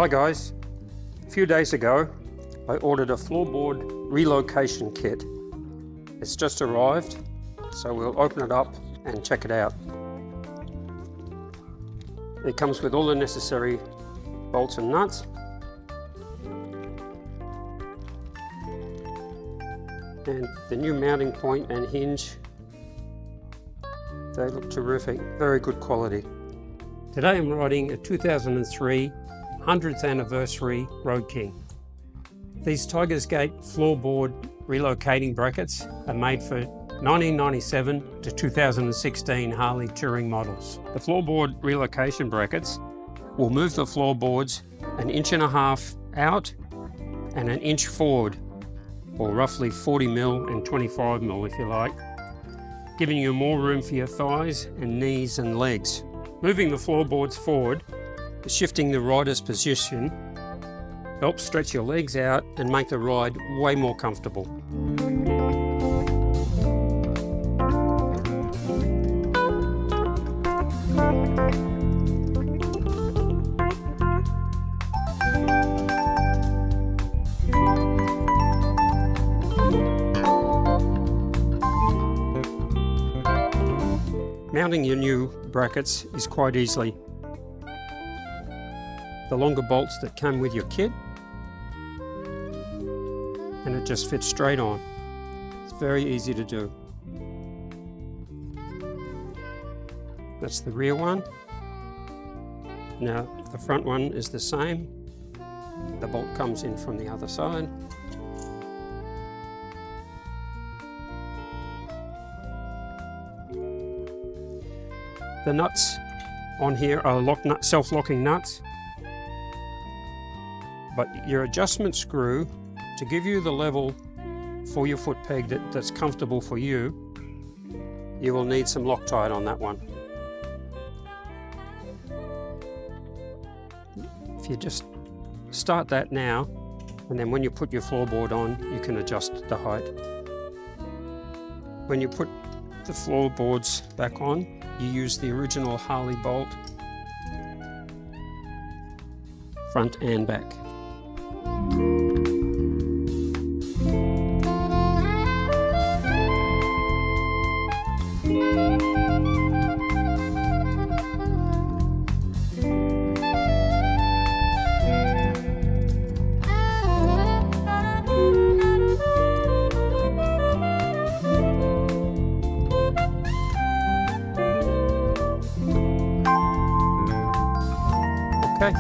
Hi guys, a few days ago I ordered a floorboard relocation kit. It's just arrived, so we'll open it up and check it out. It comes with all the necessary bolts and nuts. And the new mounting point and hinge, they look terrific, very good quality. Today I'm riding a 2003 100th anniversary Road King. These Tigers Gate floorboard relocating brackets are made for 1997 to 2016 Harley touring models. The floorboard relocation brackets will move the floorboards 1.5 inches out and 1 inch forward, or roughly 40 mil and 25 mil if you like, giving you more room for your thighs and knees and legs. Moving the floorboards forward, shifting the rider's position, helps stretch your legs out and make the ride way more comfortable. Mounting your new brackets is quite easy. The longer bolts that come with your kit, and it just fits straight on. It's very easy to do. That's the rear one. Now the front one is the same. The bolt comes in from the other side. The nuts on here are self-locking nuts, but your adjustment screw, to give you the level for your foot peg that's comfortable for you, you will need some Loctite on that one. If you just start that now, and then when you put your floorboard on, you can adjust the height. When you put the floorboards back on, you use the original Harley bolt, front and back. Okay.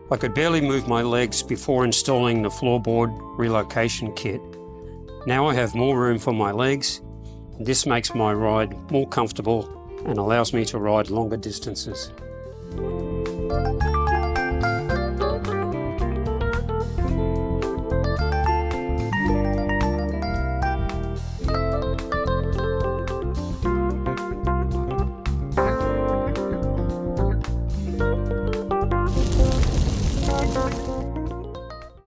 I could barely move my legs before installing the floorboard relocation kit. Now I have more room for my legs. This makes my ride more comfortable and allows me to ride longer distances.